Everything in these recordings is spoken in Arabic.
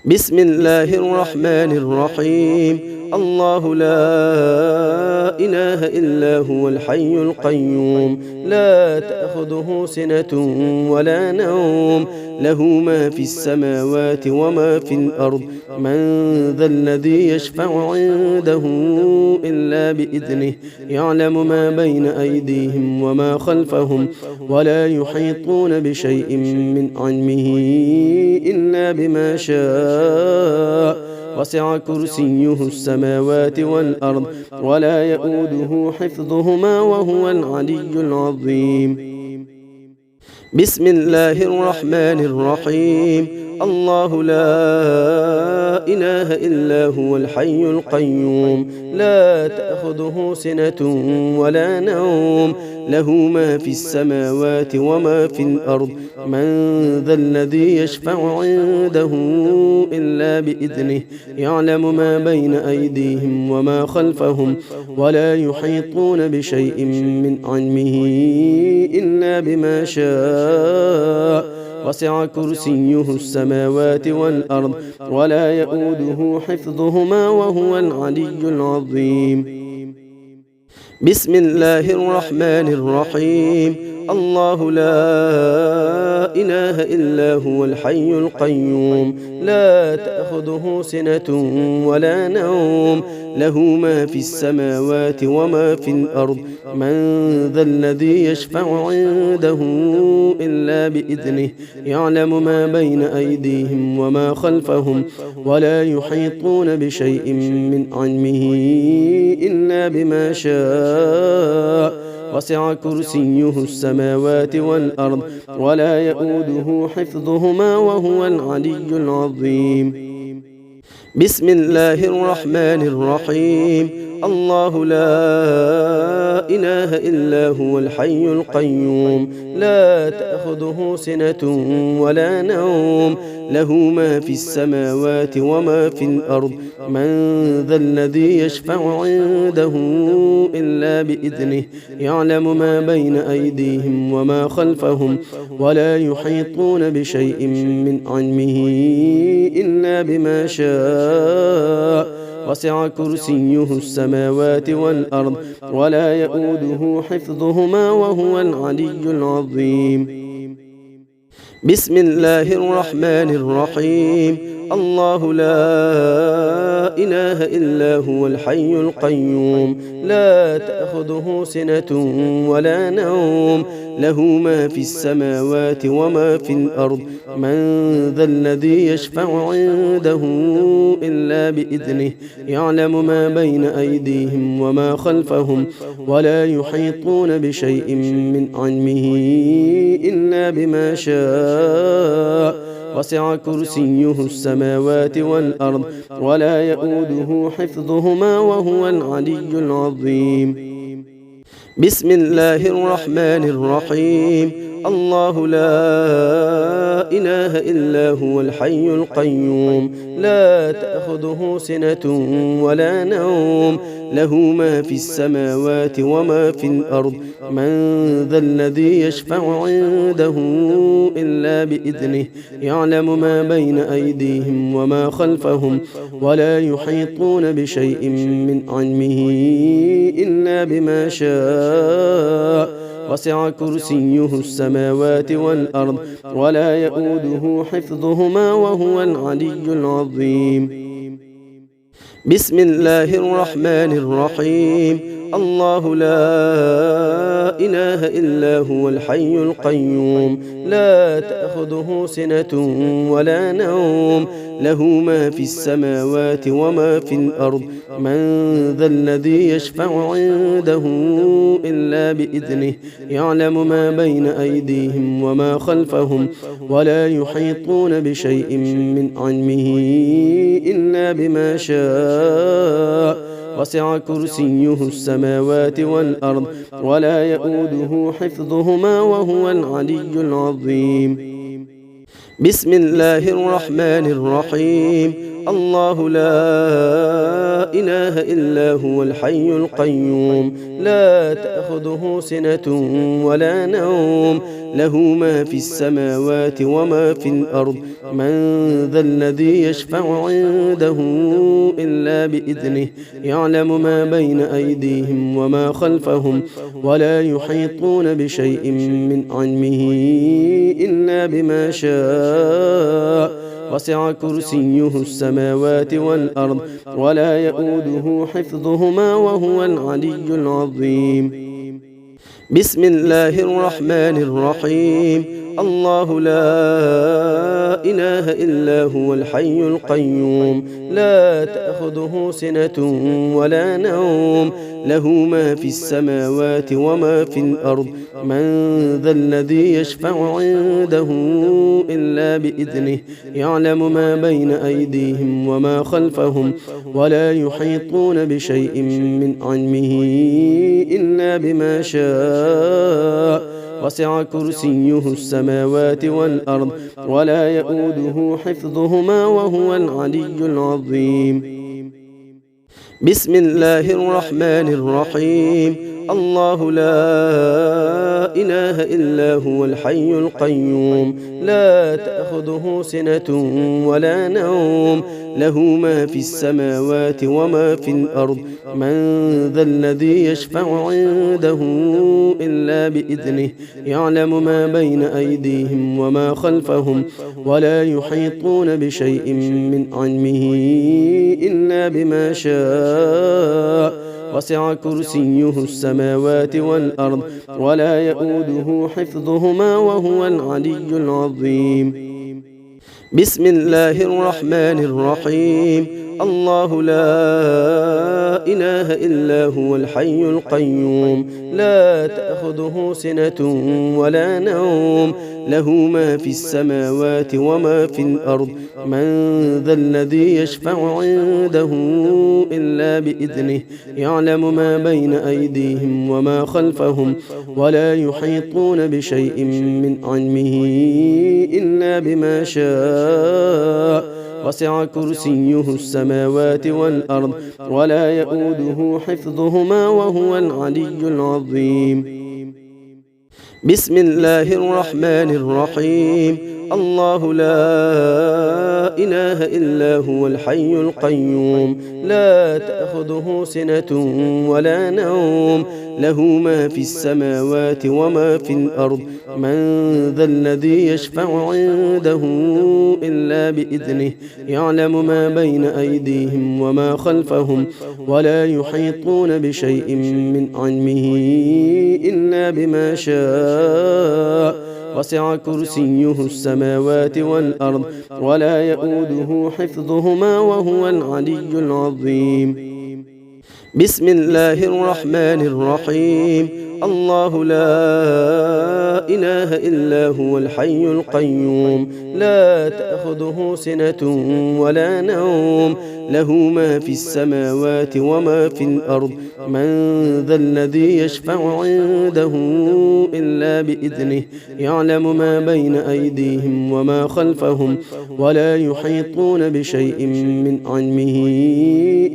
بسم الله الرحمن الرحيم. الله لا إله إلا هو الحي القيوم، لا تأخذه سنة ولا نوم، له ما في السماوات وما في الأرض. من ذا الذي يشفع عنده إلا بإذنه، يعلم ما بين أيديهم وما خلفهم، ولا يحيطون بشيء من علمه إلا بما شاء. وسع كرسيه السماوات والأرض، ولا يؤوده حفظهما، وهو العلي العظيم. بسم الله الرحمن الرحيم. الله لا إله إلا هو الحي القيوم، لا تأخذه سنة ولا نوم، له ما في السماوات وما في الأرض. من ذا الذي يشفع عنده إلا بإذنه، يعلم ما بين أيديهم وما خلفهم، ولا يحيطون بشيء من علمه إلا بما شاء. وسع كرسيه السماوات والأرض، ولا يؤوده حفظهما، وهو العلي العظيم. بسم الله الرحمن الرحيم. الله لا إله إلا هو الحي القيوم، لا تأخذه سنة ولا نوم، له ما في السماوات وما في الأرض. من ذا الذي يشفع عنده إلا بإذنه، يعلم ما بين أيديهم وما خلفهم، ولا يحيطون بشيء من علمه إلا بما شاء. وسع كرسيه السماوات والأرض، ولا يؤوده حفظهما، وهو العلي العظيم. بسم الله الرحمن الرحيم. الله لا إله إلا هو الحي القيوم، لا تأخذه سنة ولا نوم، له ما في السماوات وما في الأرض. من ذا الذي يشفع عنده إلا بإذنه، يعلم ما بين أيديهم وما خلفهم، ولا يحيطون بشيء من علمه إلا بما شاء. وسع كرسيه السماوات والأرض، ولا يؤوده حفظهما، وهو العلي العظيم. بسم الله الرحمن الرحيم. الله لا إله إلا هو الحي القيوم، لا تأخذه سنة ولا نوم، له ما في السماوات وما في الأرض. من ذا الذي يشفع عنده إلا بإذنه، يعلم ما بين أيديهم وما خلفهم، ولا يحيطون بشيء من علمه إلا بما شاء. وسع كرسيه السماوات والأرض، ولا يؤوده حفظهما، وهو العلي العظيم. بسم الله الرحمن الرحيم. الله لا إله إلا هو الحي القيوم، لا تأخذه سنة ولا نوم، له ما في السماوات وما في الأرض. من ذا الذي يشفع عنده إلا بإذنه، يعلم ما بين أيديهم وما خلفهم، ولا يحيطون بشيء من علمه إلا بما شاء. وسع كرسيه السماوات والأرض، ولا يؤوده حفظهما، وهو العلي العظيم. بسم الله الرحمن الرحيم. الله لا إله إلا هو الحي القيوم، لا تأخذه سنة ولا نوم، له ما في السماوات وما في الأرض. من ذا الذي يشفع عنده إلا بإذنه، يعلم ما بين أيديهم وما خلفهم، ولا يحيطون بشيء من علمه إلا بما شاء. وسع كرسيه السماوات والأرض، ولا يؤوده حفظهما، وهو العلي العظيم. بسم الله الرحمن الرحيم. الله لا إله إلا هو الحي القيوم لا تأخذه سنة ولا نوم له ما في السماوات وما في الأرض من ذا الذي يشفع عنده إلا بإذنه يعلم ما بين أيديهم وما خلفهم ولا يحيطون بشيء من علمه إلا بما شاء وسع كرسيه السماوات والأرض ولا يؤوده حفظهما وهو العلي العظيم. بسم الله الرحمن الرحيم. الله لا إله إلا هو الحي القيوم لا تأخذه سنة ولا نوم له ما في السماوات وما في الأرض من ذا الذي يشفع عنده إلا بإذنه يعلم ما بين أيديهم وما خلفهم ولا يحيطون بشيء من علمه إلا بما شاء وسع كرسيه السماوات والأرض ولا يؤوده حفظهما وهو العلي العظيم. بسم الله الرحمن الرحيم. الله لا إله إلا هو الحي القيوم لا تأخذه سنة ولا نوم له ما في السماوات وما في الأرض من ذا الذي يشفع عنده إلا بإذنه يعلم ما بين أيديهم وما خلفهم ولا يحيطون بشيء من علمه إلا بما شاء وسع كرسيه السماوات والأرض ولا يؤوده حفظهما وهو العلي العظيم. بسم الله الرحمن الرحيم. الله لا إله إلا هو الحي القيوم لا تأخذه سنة ولا نوم له ما في السماوات وما في الأرض من ذا الذي يشفع عنده إلا بإذنه يعلم ما بين أيديهم وما خلفهم ولا يحيطون بشيء من علمه إلا بما شاء وسع كرسيه السماوات والأرض ولا يؤوده حفظهما وهو العلي العظيم. بسم الله الرحمن الرحيم. الله لا إله إلا هو الحي القيوم لا تأخذه سنة ولا نوم له ما في السماوات وما في الأرض من ذا الذي يشفع عنده إلا بإذنه يعلم ما بين أيديهم وما خلفهم ولا يحيطون بشيء من علمه إلا بما شاء وسع كرسيه السماوات والأرض ولا يؤوده حفظهما وهو العلي العظيم. بسم الله الرحمن الرحيم. الله لا إله إلا هو الحي القيوم لا تأخذه سنة ولا نوم له ما في السماوات وما في الأرض من ذا الذي يشفع عنده إلا بإذنه يعلم ما بين أيديهم وما خلفهم ولا يحيطون بشيء من علمه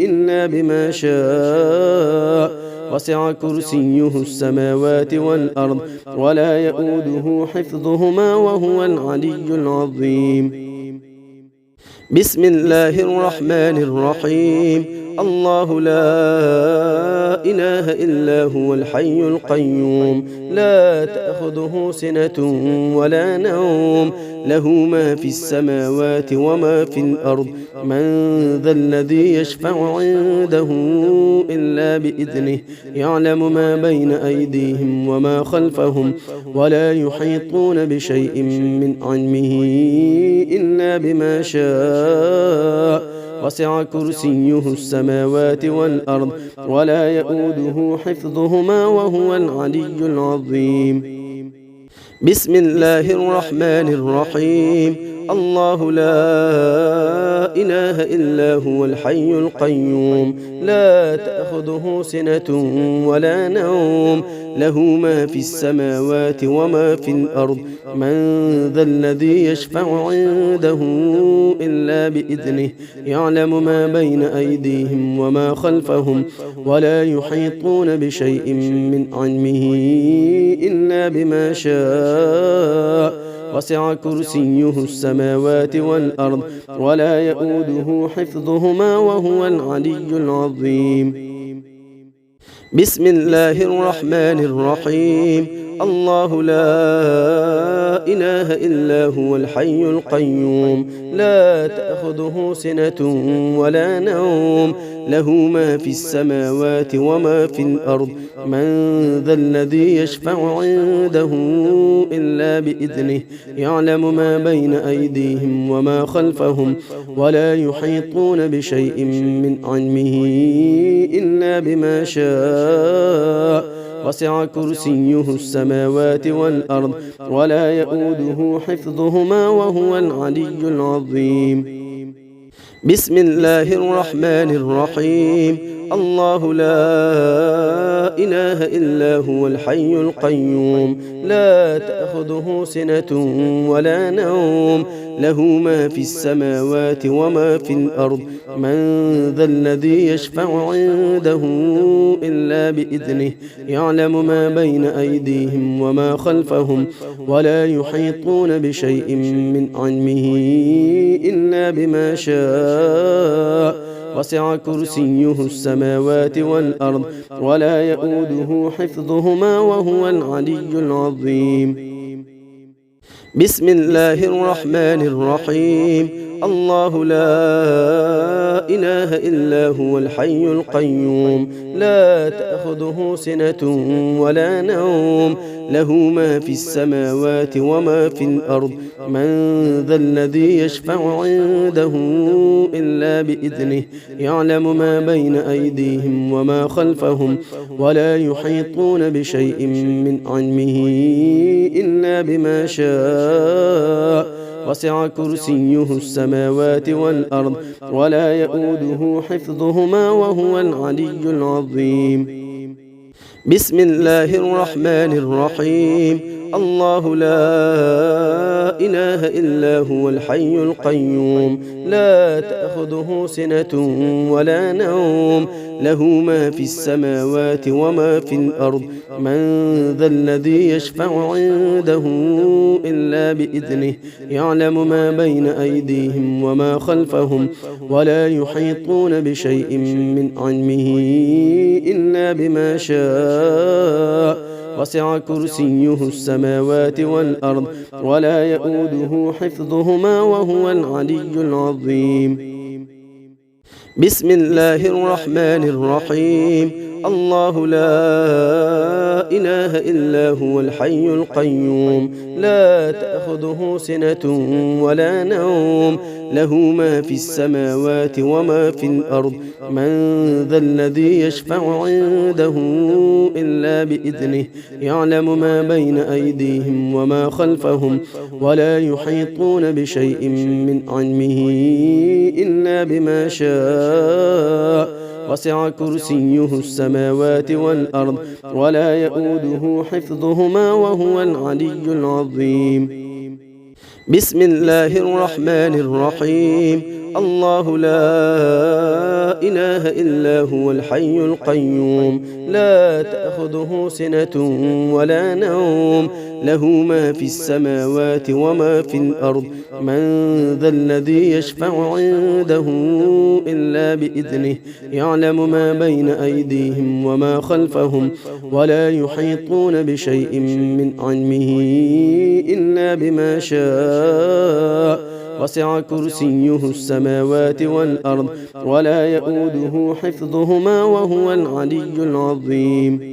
إلا بما شاء وسع كرسيه السماوات والأرض ولا يؤوده حفظهما وهو العلي العظيم. بسم الله الرحمن الرحيم. الله لا إله إلا هو الحي القيوم لا تأخذه سنة ولا نوم له ما في السماوات وما في الأرض من ذا الذي يشفع عنده إلا بإذنه يعلم ما بين أيديهم وما خلفهم ولا يحيطون بشيء من علمه إلا بما شاء وسع كرسيه السماوات والأرض ولا يؤوده حفظهما وهو العلي العظيم. بسم الله الرحمن الرحيم. الله لا إله إلا هو الحي القيوم لا تأخذه سنة ولا نوم له ما في السماوات وما في الأرض من ذا الذي يشفع عنده إلا بإذنه يعلم ما بين أيديهم وما خلفهم ولا يحيطون بشيء من علمه إلا بما شاء وسع كرسيه السماوات والأرض ولا يؤوده حفظهما وهو العلي العظيم. بسم الله الرحمن الرحيم الله لا إله إلا هو الحي القيوم لا تأخذه سنة ولا نوم له ما في السماوات وما في الأرض من ذا الذي يشفع عنده إلا بإذنه يعلم ما بين أيديهم وما خلفهم ولا يحيطون بشيء من علمه إلا بما شاء وسع كرسيه السماوات والأرض ولا يؤوده حفظهما وهو العلي العظيم. بسم الله الرحمن الرحيم الله لا إله إلا هو الحي القيوم لا تأخذه سنة ولا نوم له ما في السماوات وما في الأرض من ذا الذي يشفع عنده إلا بإذنه يعلم ما بين أيديهم وما خلفهم ولا يحيطون بشيء من علمه إلا بما شاء وسع كرسيه السماوات والأرض ولا يؤوده حفظهما وهو العلي العظيم. بسم الله الرحمن الرحيم الله لا إله إلا هو الحي القيوم لا تأخذه سنة ولا نوم له ما في السماوات وما في الأرض من ذا الذي يشفع عنده إلا بإذنه يعلم ما بين أيديهم وما خلفهم ولا يحيطون بشيء من علمه إلا بما شاء وسع كرسيه السماوات والأرض ولا يؤوده حفظهما وهو العلي العظيم. بسم الله الرحمن الرحيم الله لا إله إلا هو الحي القيوم لا تأخذه سنة ولا نوم له ما في السماوات وما في الأرض من ذا الذي يشفع عنده إلا بإذنه يعلم ما بين أيديهم وما خلفهم ولا يحيطون بشيء من علمه إلا بما شاء وسع كرسيه السماوات والأرض ولا يؤوده حفظهما وهو العلي العظيم. بسم الله الرحمن الرحيم الله لا إله إلا هو الحي القيوم لا تأخذه سنة ولا نوم له ما في السماوات وما في الأرض من ذا الذي يشفع عنده إلا بإذنه يعلم ما بين أيديهم وما خلفهم ولا يحيطون بشيء من علمه إلا بما شاء وسع كرسيه السماوات والأرض ولا يؤوده حفظهما وهو العلي العظيم. بسم الله الرحمن الرحيم الله لا إله إلا هو الحي القيوم لا تأخذه سنة ولا نوم له ما في السماوات وما في الأرض من ذا الذي يشفع عنده إلا بإذنه يعلم ما بين أيديهم وما خلفهم ولا يحيطون بشيء من علمه إلا بما شاء وسع كرسيه السماوات والأرض ولا يؤوده حفظهما وهو العلي العظيم.